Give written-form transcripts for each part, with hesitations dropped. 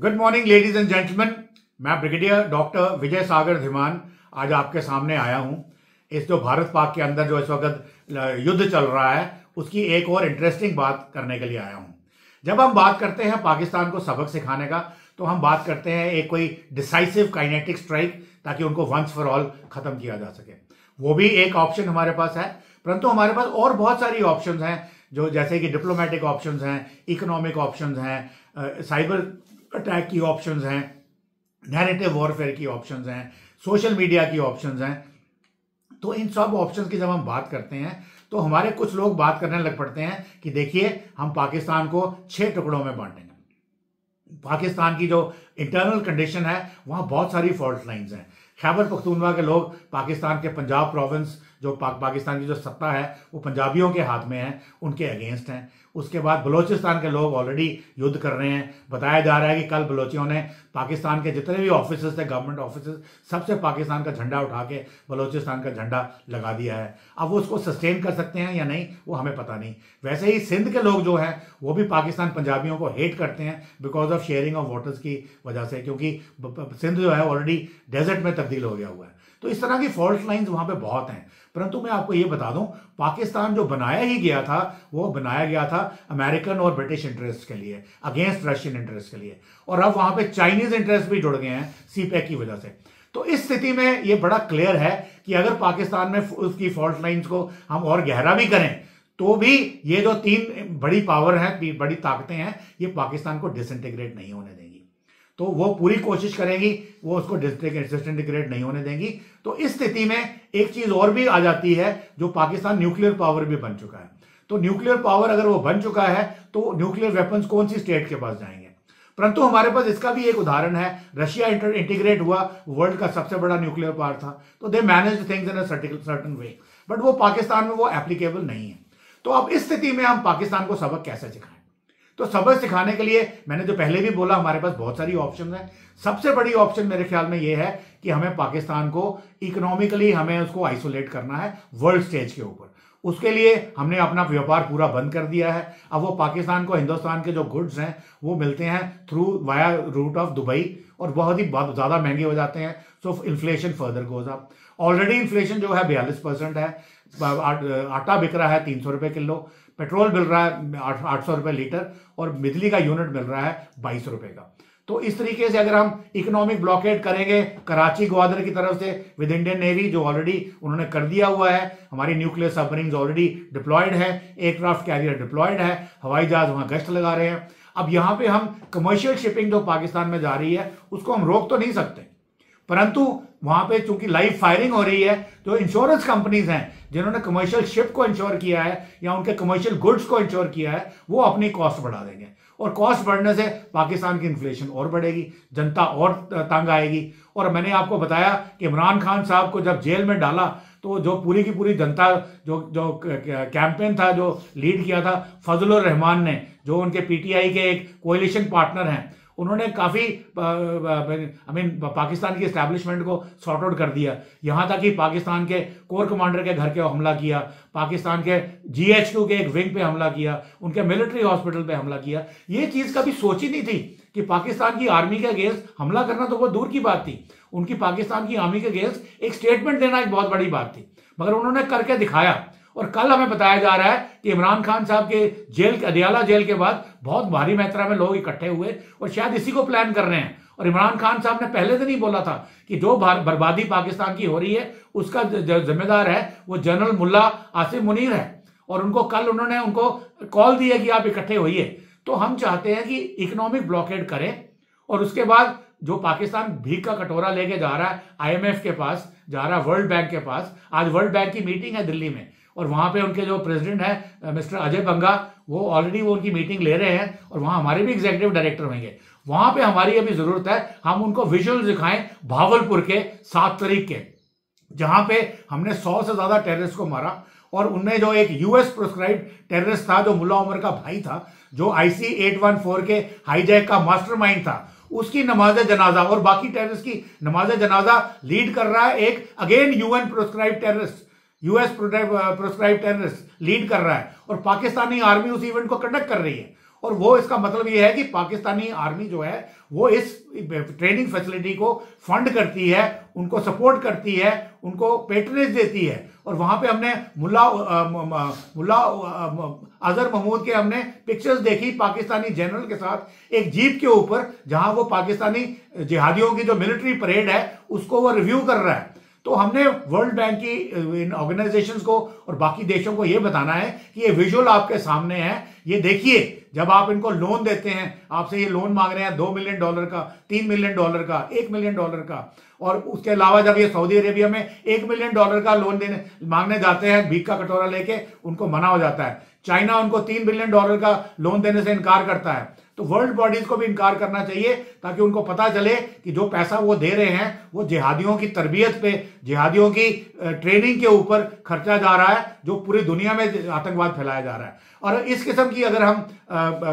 Good morning ladies and gentleman. मैं brigadier doctor विजय सागर धीमान आज आपके सामने आया हूं। इस जो भारत पाक के अंदर जो इस वक्त युद्ध चल रहा है उसकी एक और इंटरेस्टिंग बात करने के लिए आया हूं। जब हम बात करते हैं पाकिस्तान को सबक सिखाने का तो हम बात करते हैं एक कोई डिसाइसिव काइनेटिक स्ट्राइक ताकि उनको वंस फॉर ऑल खत्म किया जा सके। वो भी एक ऑप्शन हमारे पास है, परंतु हमारे पास और बहुत सारी ऑप्शंस हैं जो जैसे कि डिप्लोमेटिक ऑप्शंस हैं, इकोनॉमिक ऑप्शंस हैं, साइबर अटैक की ऑप्शंस हैं, नैरेटिव वॉरफेयर की ऑप्शंस हैं, सोशल मीडिया की ऑप्शंस हैं। तो इन सब ऑप्शंस की जब हम बात करते हैं तो हमारे कुछ लोग बात करने लग पड़ते हैं कि देखिए हम पाकिस्तान को 6 टुकड़ों में बांटेंगे। पाकिस्तान की जो इंटरनल कंडीशन है वहां बहुत सारी फॉल्ट लाइंस हैं। खैबर पख्तूनख्वा के लोग पाकिस्तान के पंजाब प्रोविंस जो पाकिस्तान की जो सत्ता है वो पंजाबियों के हाथ में है, उनके अगेंस्ट हैं। उसके बाद बलोचिस्तान के लोग ऑलरेडी युद्ध कर रहे हैं। बताया जा रहा है कि कल बलोचियों ने पाकिस्तान के जितने भी ऑफिसर्स थे, गवर्नमेंट ऑफिसर्स, सबसे पाकिस्तान का झंडा उठा के बलोचिस्तान का झंडा लगा दिया है। अब वो उसको सस्टेन कर सकते हैं या नहीं वो हमें पता नहीं। वैसे ही सिंध के लोग जो हैं वो भी पाकिस्तान पंजाबियों को हेट करते हैं because of sharing of waters की वजह से, क्योंकि सिंध जो है ऑलरेडी डेजर्ट में तब्दील हो गया हुआ है। तो इस तरह की फॉल्ट लाइंस वहां पे बहुत हैं। परंतु मैं आपको ये बता दूं, पाकिस्तान जो बनाया ही गया था वो बनाया गया था अमेरिकन और ब्रिटिश इंटरेस्ट के लिए, अगेंस्ट रशियन इंटरेस्ट के लिए, और अब वहां पे चाइनीज इंटरेस्ट भी जुड़ गए हैं सीपैक की वजह से। तो इस स्थिति में ये बड़ा क्लियर है कि अगर पाकिस्तान में उसकी फॉल्ट लाइंस को हम और गहरा भी करें तो भी ये जो 3 बड़ी पावर हैं, बड़ी ताकतें हैं, ये पाकिस्तान को डिसइंटीग्रेट नहीं होने देंगी। तो वो पूरी कोशिश करेंगी, वो उसको डिसइंटीग्रेट नहीं होने देंगी। तो इस स्थिति में एक चीज और भी आ जाती है, जो पाकिस्तान न्यूक्लियर पावर भी बन चुका है। तो न्यूक्लियर पावर अगर वो बन चुका है तो न्यूक्लियर वेपन्स कौन सी स्टेट के पास जाएंगे। परंतु हमारे पास इसका भी एक उदाहरण है। रशिया इंटीग्रेट हुआ, वर्ल्ड का सबसे बड़ा न्यूक्लियर पावर था, तो they manage things in a certain way, but वो पाकिस्तान में वो एप्लीकेबल नहीं है। तो अब इस स्थिति में हम पाकिस्तान को सबक कैसे सिखाएं। तो सबक सिखाने के लिए मैंने जो पहले भी बोला हमारे पास बहुत सारी ऑप्शन हैं। सबसे बड़ी ऑप्शन मेरे ख्याल में यह है कि हमें पाकिस्तान को इकोनॉमिकली हमें उसको आइसोलेट करना है वर्ल्ड स्टेज के ऊपर। उसके लिए हमने अपना व्यापार पूरा बंद कर दिया है। अब वो पाकिस्तान को हिंदुस्तान के जो गुड्स हैं वो मिलते हैं through via route of Dubai और बहुत ज्यादा महंगे हो जाते हैं। So inflation further goes up. Already inflation जो है 42% है। आटा बिक रहा है 300 रुपए किलो, पेट्रोल मिल रहा है 800 रुपए लीटर और बिजली का यूनिट मिल रहा है 22 रुपए का। तो इस तरीके से अगर हम इकोनॉमिक ब्लॉकेड करेंगे कराची ग्वादर की तरफ से विद इंडियन नेवी जो ऑलरेडी उन्होंने कर दिया हुआ है, हमारी न्यूक्लियर सबमरीन्स ऑलरेडी डिप्लॉयड है, एयरक्राफ्ट कैरियर डिप्लॉयड है, हवाई जहाज वहां गश्त लगा रहे हैं। अब यहां पे हम कमर्शियल शिपिंग जो पाकिस्तान में जा रही है उसको हम रोक तो नहीं सकते, परंतु वहां पे चूंकि लाइव फायरिंग हो रही है तो इंश्योरेंस कंपनीज हैं जिन्होंने कमर्शियल शिप को इंश्योर किया है या उनके कमर्शियल गुड्स को इंश्योर किया है वो अपनी कॉस्ट बढ़ा देंगे, और कॉस्ट बढ़ने से पाकिस्तान की इन्फ्लेशन और बढ़ेगी, जनता और तंग आएगी। और मैंने आपको बताया कि इमरान खान साहब को जब जेल में डाला तो जो पूरी की पूरी जनता जो कैंपेन था जो लीड किया था फजलुर रहमान ने, जो उनके पीटीआई के एक कोएलिशन पार्टनर हैं, उन्होंने काफी पाकिस्तान की एस्टैब्लिशमेंट को सॉर्ट आउट कर दिया। यहां तक कि पाकिस्तान के कोर कमांडर के घर के हमला किया, पाकिस्तान के GHQ के एक विंग पे हमला किया, उनके मिलिट्री हॉस्पिटल पे हमला किया। ये चीज कभी सोची नहीं थी कि पाकिस्तान की आर्मी के अगेंस्ट हमला करना तो बहुत दूर की बात थी, उनकी पाकिस्तान की आर्मी के अगेंस्ट एक स्टेटमेंट देना एक बहुत बड़ी बात थी, मगर उन्होंने करके दिखाया। और कल हमें बताया जा रहा है कि इमरान खान साहब के जेल, अदियाला जेल के बाद बहुत भारी मात्रा में लोग इकट्ठे हुए और शायद इसी को प्लान कर रहे हैं। और इमरान खान साहब ने पहले से नहीं बोला था कि जो बर्बादी पाकिस्तान की हो रही है उसका जिम्मेदार है वो जनरल मुल्ला आसिम मुनीर है, और उनको कल उन्होंने उनको कॉल दी है कि आप इकट्ठे होइए। तो हम चाहते हैं कि इकोनॉमिक ब्लॉकेड करें और उसके बाद जो पाकिस्तान भीख का कटोरा लेके जा रहा है IMF के पास, जा रहा है वर्ल्ड बैंक के पास। आज वर्ल्ड बैंक की मीटिंग है दिल्ली में और वहां पे उनके जो प्रेसिडेंट है मिस्टर अजय बंगा, वो ऑलरेडी वो उनकी मीटिंग ले रहे हैं और वहां हमारे भी एग्जीक्यूटिव डायरेक्टर होंगे। वहां पे हमारी अभी जरूरत है हम उनको विजुअल दिखाएं भावलपुर के 7 तारीख के, जहां पे हमने 100 से ज्यादा टेररिस्ट को मारा और उनमें जो एक US प्रोस्क्राइब्ड टेररिस्ट था जो मुल्ला उमर का भाई था, जो IC 814 के हाईजैक का मास्टरमाइंड था, उसकी नमाज जनाजा और बाकी टेररिस्ट की नमाज जनाजा लीड कर रहा है एक again UN proscribed terrorist, US proscribe terrorist lead कर रहा है और पाकिस्तानी आर्मी उस इवेंट को कंडक्ट कर रही है। और वो इसका मतलब ये है कि पाकिस्तानी आर्मी जो है वो इस ट्रेनिंग फैसिलिटी को फंड करती है, उनको सपोर्ट करती है, उनको पेट्रेनेज देती है। और वहां पे हमने मुल्ला अजहर महमूद के हमने पिक्चर्स देखी पाकिस्तानी जनरल के साथ एक जीप के ऊपर, जहां वो पाकिस्तानी जिहादियों की जो मिलिट्री परेड है उसको वो रिव्यू कर रहा है। तो हमने वर्ल्ड बैंक की इन ऑर्गेनाइजेशंस को और बाकी देशों को यह बताना है कि ये विजुअल आपके सामने है, ये देखिए। जब आप इनको लोन देते हैं, आपसे ये लोन मांग रहे हैं $2 मिलियन का, $3 मिलियन का, $1 मिलियन का, और उसके अलावा जब ये सऊदी अरेबिया में $1 मिलियन का लोन देने मांगने जाते हैं, भीख का कटोरा लेके, उनको मना हो जाता है। चाइना उनको $3 बिलियन का लोन देने से इनकार करता है। तो वर्ल्ड बॉडीज को भी इनकार करना चाहिए ताकि उनको पता चले कि जो पैसा वो दे रहे हैं वो जिहादियों की तरबियत पे, जिहादियों की ट्रेनिंग के ऊपर खर्चा जा रहा है, जो पूरी दुनिया में आतंकवाद फैलाया जा रहा है। और इस किस्म की अगर हम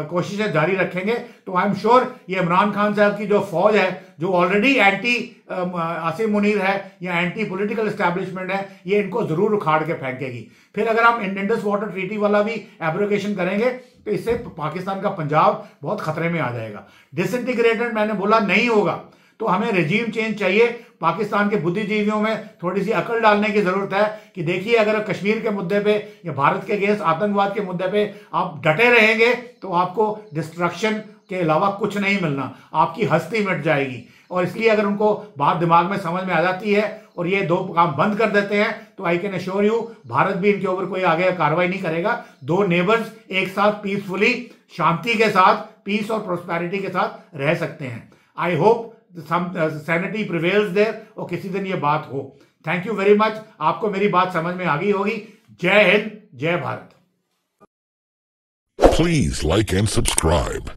कोशिशें जारी रखेंगे तो आई एम श्योर ये इमरान खान साहब की जो फौज है, जो ऑलरेडी एंटी आसिम मुनीर है या एंटी पॉलिटिकल एस्टैब्लिशमेंट है, ये इनको जरूर उखाड़ के फेंकेगी। फिर अगर हम इंडस वाटर ट्रीटी वाला भी एब्रोगेशन करेंगे तो इससे पाकिस्तान का पंजाब बहुत खतरे में आ जाएगा। डिसइंटीग्रेटेड मैंने बोला नहीं होगा, तो हमें रेजीम चेंज चाहिए। पाकिस्तान के बुद्धिजीवियों में थोड़ी सी अकल डालने की जरूरत है कि देखिए, अगर कश्मीर के मुद्दे पे या भारत के अगेंस्ट आतंकवाद के मुद्दे पे आप डटे रहेंगे तो आपको डिस्ट्रक्शन के अलावा कुछ नहीं मिलना, आपकी हस्ती मिट जाएगी। और इसलिए अगर उनको बात दिमाग में समझ में आ जाती है और ये दो काम बंद कर देते हैं तो I can assure you Bharat भी इनके ऊपर कोई आगे कार्रवाई नहीं करेगा। दो नेबर्स एक साथ पीसफुली, शांति के साथ, पीस और प्रोस्पेरिटी के साथ रह सकते हैं। I hope sanity prevails there और किसी दिन ये बात हो। Thank you very much. आपको मेरी बात समझ में आ गई होगी। जय हिंद, जय Bharat. Please like and subscribe.